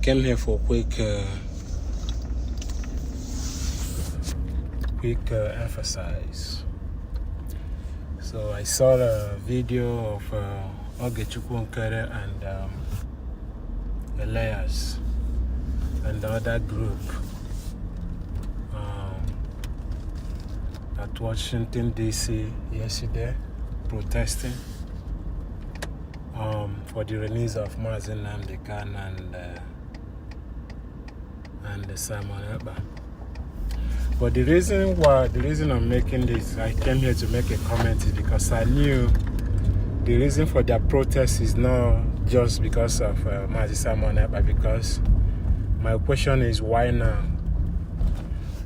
came here for quick emphasize. So I saw a video of Okechukwu, nkere, and Isiah and the other group at Washington D.C. yesterday protesting for the release of Mazi Nnamdi Kanu and Simon Ekpa. But the reason I'm making this, I came here to make a comment, is because I knew the reason for their protest is not just because of Mazi Simon Ekpa, because my question is, why now?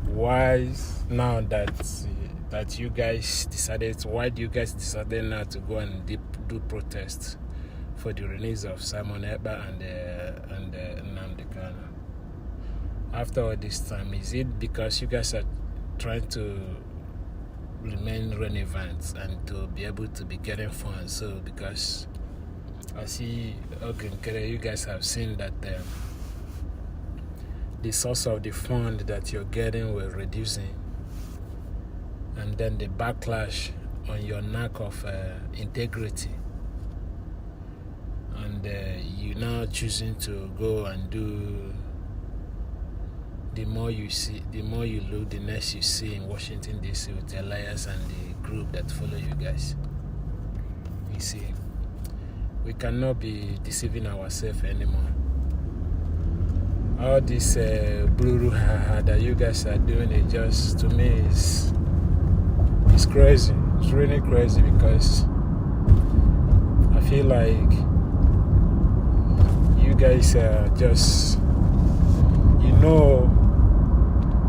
Why now that you guys decided? Why do you guys decided now to go and do protests for the release of Simon Ekpa and Nnamdi Kanu? After all this time, is it because you guys are trying to remain relevant and to be able to be getting funds? So because I see, okay, you guys have seen that the source of the fund that you're getting were reducing, and then the backlash on your lack of integrity, and you now choosing to go and do. The more you see, the more you look, the less you see in Washington D.C. with the Elias and the group that follow you guys. You see, we cannot be deceiving ourselves anymore. All this blue that you guys are doing, it just, to me, it's crazy. It's really crazy, because I feel like you guys are just,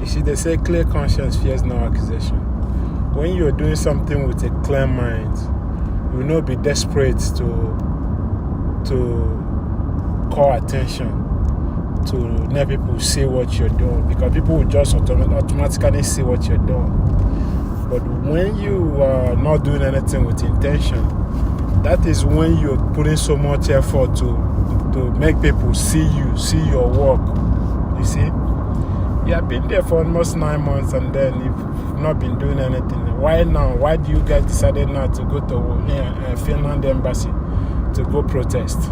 you see, they say clear conscience fears no accusation. When you're doing something with a clear mind, you will not be desperate to call attention, to let people see what you're doing, because people will just automatically see what you're doing. But when you are not doing anything with intention, that is when you're putting so much effort to make people see you, see your work. You see? You have been there for almost 9 months, and then you've not been doing anything. Why now? Why do you guys decided now to go to Finland embassy to go protest?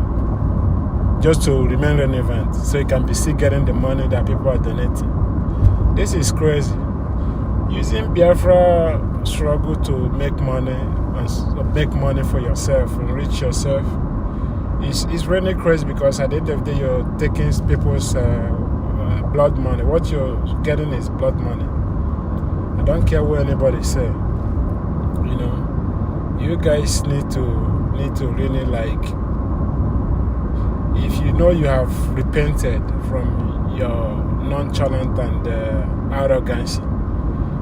Just to remain relevant, so you can be still getting the money that people are donating. This is crazy. Using Biafra struggle to make money and make money for yourself, enrich yourself, is really crazy, because at the end of the day, you're taking people's blood money. What you're getting is blood money. I don't care what anybody say. You guys need to really, like, if you know you have repented from your nonchalant and arrogance,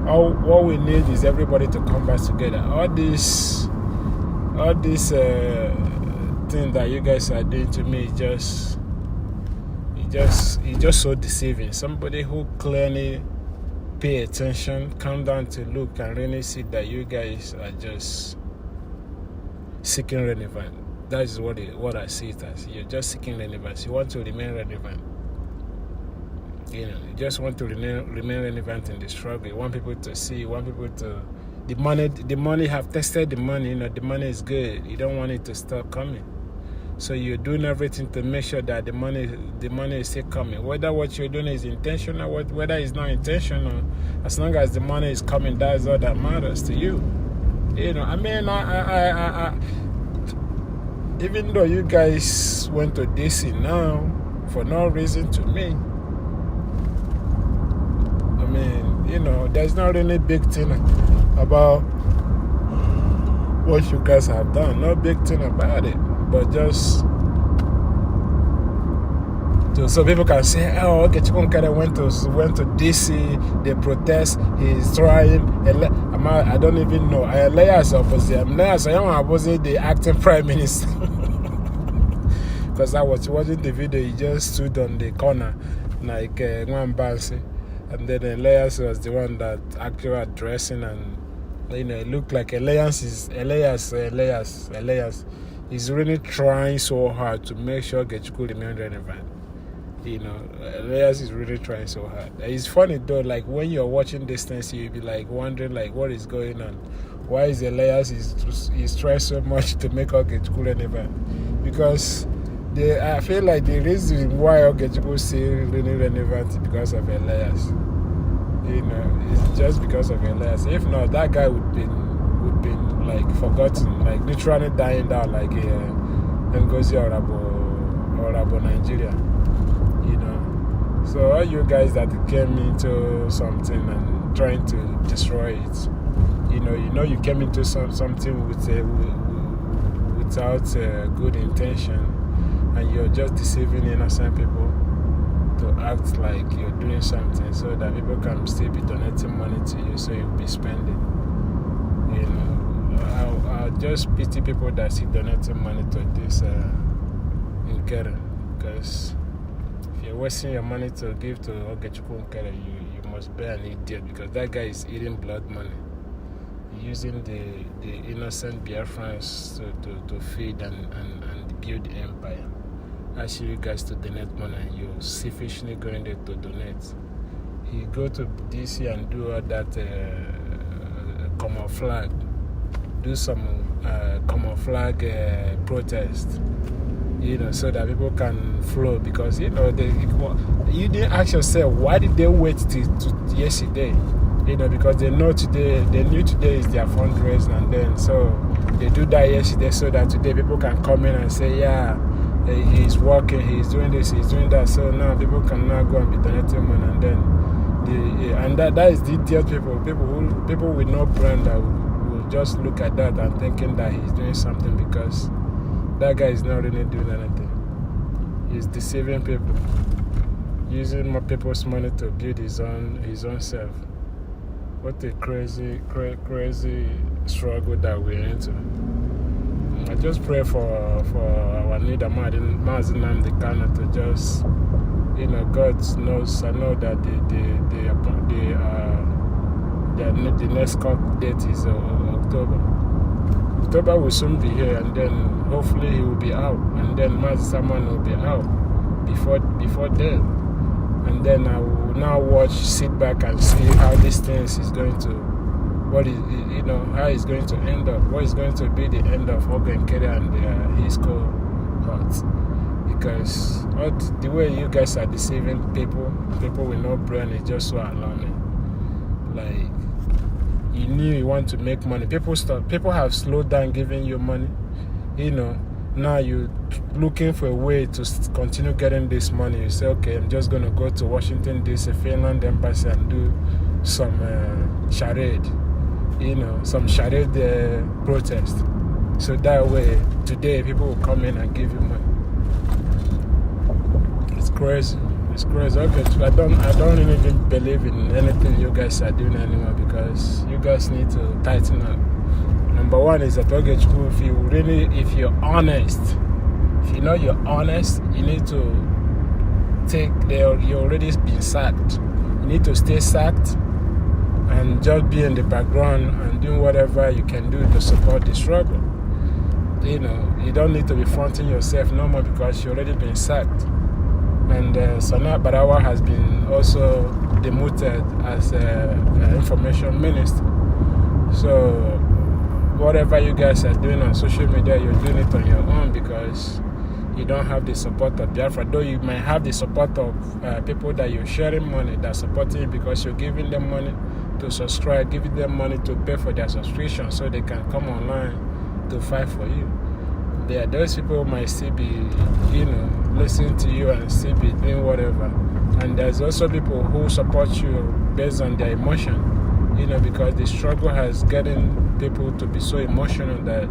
what we need is everybody to come back together. All this thing that you guys are doing to me is just so deceiving. Somebody who clearly pay attention, come down to look and really see that you guys are just seeking relevance. That is what I see it as. You're just seeking relevance. You want to remain relevant. You just want to remain relevant in the struggle. You want people to see. You want people to. The money have tested the money. The money is good. You don't want it to stop coming. So you're doing everything to make sure that the money is still coming. Whether what you're doing is intentional, whether it's not intentional, as long as the money is coming, that is all that matters to you. I mean, I even though you guys went to DC now for no reason, to me, I mean, there's not really big thing about what you guys have done. No big thing about it. But just so people can say, oh, Okechukwu nkere went to DC, they protest, he's trying. I don't even know. Elias opposite. Elias opposite the acting prime minister. Because I was watching the video, he just stood on the corner like one bouncy, and then Elias was the one that actually addressing, and it looked like Elias is really trying so hard to make sure Okechukwu remain relevant. You know, Elias is really trying so hard. It's funny though, like when you're watching this thing, you'll be like wondering like what is going on. Why is Elias is trying so much to make Okechukwu relevant? Because I feel like the reason why Okechukwu is still really relevant is because of Elias. You know, it's just because of Elias. If not, that guy would be like forgotten, like literally dying down like Ngozi Orabo Nigeria. You know, so all you guys that came into something and trying to destroy it, you know you came into something without good intention, and you're just deceiving innocent people to act like you're doing something so that people can still be donating money to you, so you'll be spending. You know, I just pity people that see donating money to this nkere, because if you're wasting your money to give to Okechukwu nkere, you must be an idiot, because that guy is eating blood money, using the innocent Biafrans to feed and build empire. Asking you guys to donate money, and you're selfishly going there to donate. You go to DC and do all that common flag, do some common flag protest, you know, so that people can flow. Because you know you didn't ask yourself why did they wait to yesterday, you know, because they knew today is their fundraising, and then so they do that yesterday so that today people can come in and say, yeah, he's working, he's doing this, he's doing that. So now people can now go and be donating money, and then that is the idiot people with no brain that will just look at that and thinking that he's doing something, because that guy is not really doing anything. He's deceiving people, using more people's money to build his own self. What a crazy struggle that we're into. I just pray for our leader, Mazi Nnamdi Kanu, to just, you know, God knows. I know that the next court date is October. October will soon be here, and then hopefully he will be out, and then Mazi Saman will be out before then, and then I will now sit back and see how this thing is going to. How it's going to end up, what is going to be the end of nkere and his cohorts. Because the way you guys are deceiving people with no brain is just so alarming. Like, you knew you want to make money. People have slowed down giving you money. You know, now you're looking for a way to continue getting this money. You say, okay, I'm just going to go to Washington DC, Finland embassy, and do some charade. You know, some charade protest. So that way, today people will come in and give you money. It's crazy. Okay, I don't even believe in anything you guys are doing anymore, because you guys need to tighten up. Number one is that Okechukwu, if you're honest, if you know you're honest, you need to you're already been sacked. You need to stay sacked and just be in the background and doing whatever you can do to support the struggle. You know, you don't need to be fronting yourself no more, because you've already been sacked. And Sana Barawa has been also demoted as information minister. So whatever you guys are doing on social media, you're doing it on your own, because you don't have the support of Biafra. Though you might have the support of people that you're sharing money, that supporting you, because you're giving them money to subscribe, giving them money to pay for their subscription so they can come online to fight for you. Those people might still be, you know, listening to you and still be doing whatever. And there's also people who support you based on their emotion, you know, because the struggle has gotten people to be so emotional that,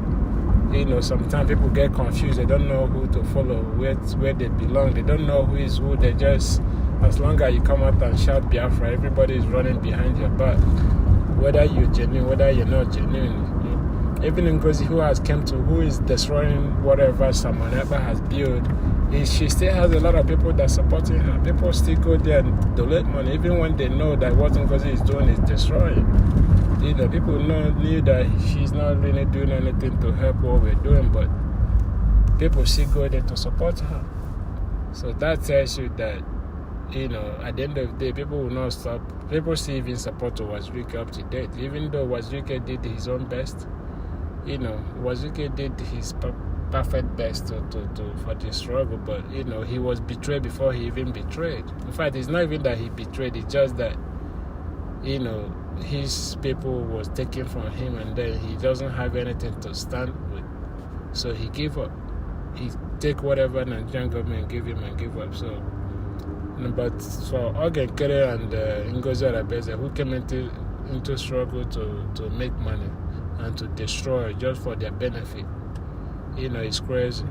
you know, sometimes people get confused. They don't know who to follow, where they belong. They don't know who is who. They just, as long as you come out and shout Biafra, everybody is running behind your back. Whether you're genuine, whether you're not genuine. Even Ngozi, who is destroying whatever someone ever has built, she still has a lot of people that are supporting her. People still go there and donate money, even when they know that what Ngozi is doing is destroying. You know, people knew that she's not really doing anything to help what we're doing, but people still go there to support her. So that tells you that, at the end of the day, people will not stop. People still even support Wazuike up to date. Even though Wazuike did his own best, Wazuike did his perfect best for the struggle, but, he was betrayed before he even betrayed. In fact, it's not even that he betrayed, it's just that, his people was taken from him, and then he doesn't have anything to stand with. So he gave up. He take whatever Nigerian government give him and give up. So, but for nkere and Ngozi Arabeze, who came into struggle to make money and to destroy just for their benefit, it's crazy.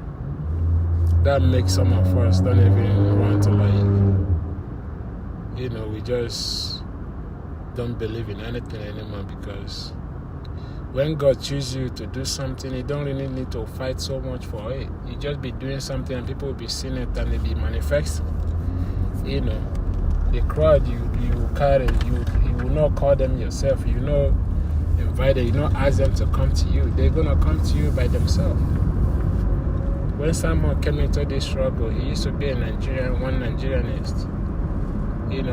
That makes some of us don't even want to we just don't believe in anything anymore, because when God chooses you to do something, you don't really need to fight so much for it. You just be doing something and people will be seeing it and they be manifesting. The crowd you carry, you will not call them yourself. You invite them, you not ask them to come to you. They're going to come to you by themselves. When someone came into this struggle, he used to be a Nigerian, one Nigerianist.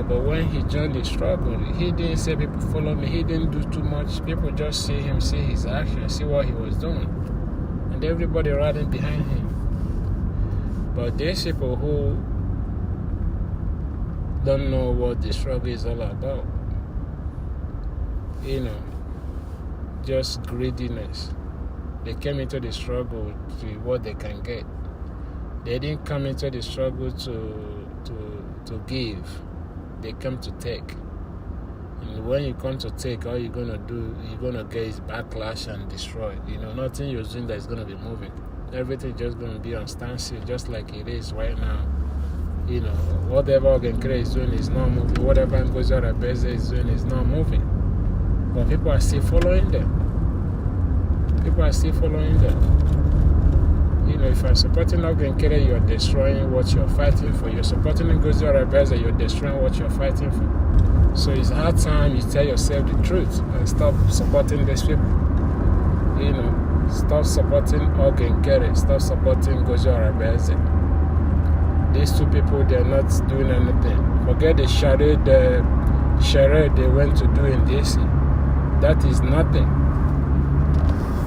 But when he joined the struggle, he didn't say people follow me. He didn't do too much. People just see him, see his action, see what he was doing. And everybody riding behind him. But there's people who don't know what the struggle is all about. Just greediness. They came into the struggle to what they can get. They didn't come into the struggle to give. They come to take. And when you come to take, all you're going to do, you're going to get is backlash and destroy. Nothing you're doing that is going to be moving. Everything just going to be on standstill, just like it is right now. Whatever nkere is doing is not moving. Whatever Ngozi Arabeze is doing is not moving. But people are still following them. If you're supporting nkere, you're destroying what you're fighting for. You're supporting Ngozi Arabeze, you're destroying what you're fighting for. So it's hard time you tell yourself the truth and stop supporting these people. Stop supporting nkere, stop supporting Ngozi Arabeze. These two people, they're not doing anything. Forget the charade they went to do in DC. That is nothing.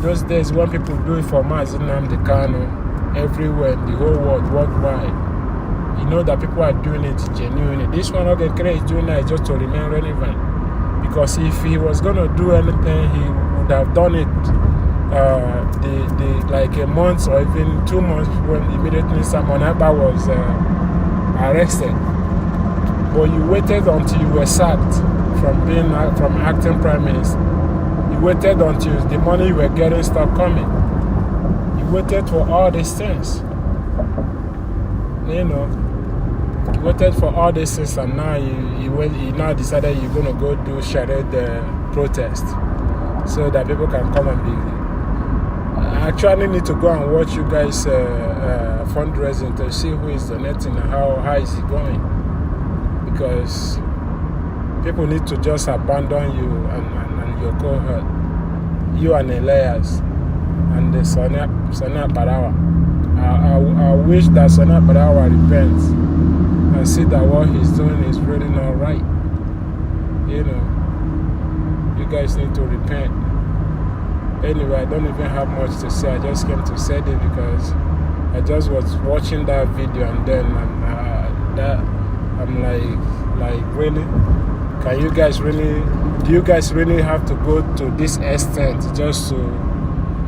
Those days when people do it for Mazi Nnamdi Kanu, everywhere in the whole world, worldwide, that people are doing it genuinely. This one, nkere is doing that just to remain relevant. Because if he was going to do anything, he would have done it like a month or even 2 months when immediately Simon Ekpa was arrested. But you waited until you were sacked from acting prime minister. You waited until the money you were getting stopped coming. You waited for all these things. You waited for all these things, and now you now decided you're going to go do charade protest so that people can come and be. I actually need to go and watch you guys fundraising to see who is donating and how is it going. Because people need to just abandon you and your cohort, you and Elias and the Sonia Barawa. I wish that Sonia Barawa repents and see that what he's doing is really not right. You guys need to repent. Anyway, I don't even have much to say. I just came to say this because I just was watching that video, and then I'm like really? Do you guys really have to go to this extent just to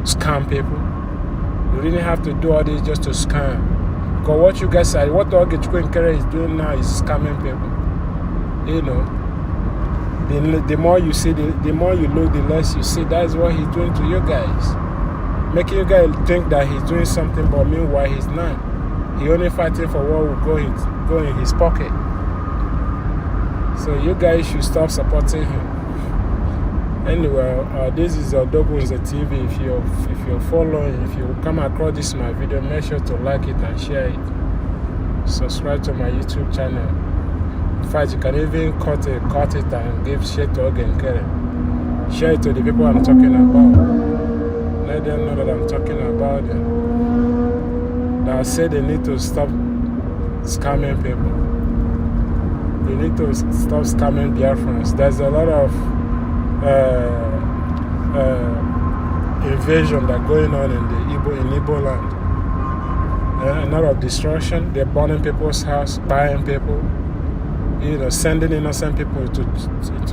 scam people? You really have to do all this just to scam? Because what you guys say, what Okechukwu nkere is doing now is scamming people. The more you see, the more you look, the less you see. That's what he's doing to you guys. Making you guys think that he's doing something, but meanwhile he's not. He's only fighting for what will go in his pocket. So you guys should stop supporting him. Anyway, this is Odogunze TV. If you're following, if you come across this my video, make sure to like it and share it. Subscribe to my YouTube channel. In fact, you can even cut it and give share to nkere. Share it to the people I'm talking about. Let them know that I'm talking about them. That I say they need to stop scamming people. You need to stop scamming Biafrans. There's a lot of invasion that going on in Igbo land. A lot of destruction. They're burning people's house, buying people, sending innocent people to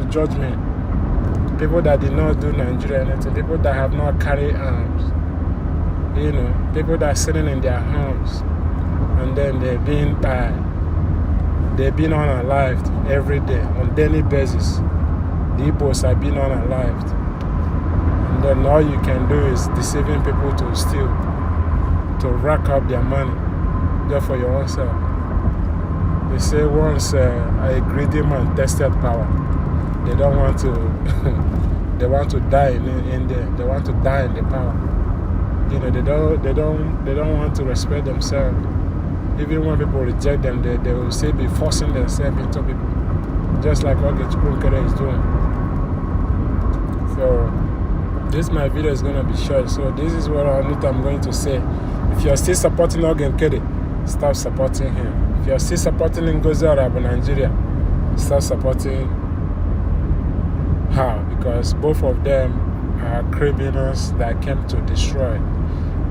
judgment. People that did not do Nigeria anything. People that have not carried arms. People that are sitting in their homes, and then they're being unalived every day on daily basis. The Igbos are being unalived, and then all you can do is deceiving people to steal, to rack up their money just for your own self. They say once a greedy man tested power, they don't want to. They want to die in there. They want to die in the power. They don't want to respect themselves. Even when people reject them, they will still be forcing themselves into people, just like what Nkere is doing. So this my video is going to be short. So this is what I'm going to say. If you're still supporting Nkere, stop supporting him. If you're still supporting Ngozi Arab in Nigeria, stop supporting her, because both of them are criminals that came to destroy,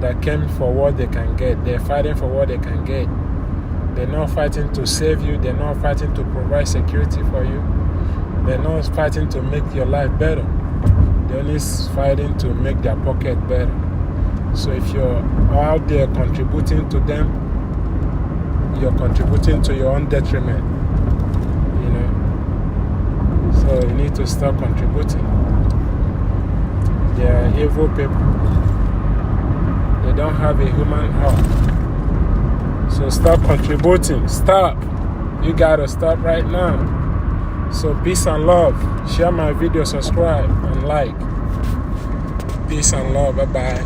that came for what they can get. They're fighting for what they can get. They're not fighting to save you. They're not fighting to provide security for you. They're not fighting to make your life better. They're only fighting to make their pocket better. So if you're out there contributing to them, you're contributing to your own detriment. So you need to stop contributing. They are evil people. They don't have a human heart. So stop contributing. Stop. You gotta stop right now. So peace and love. Share my video, subscribe, and like. Peace and love. Bye-bye.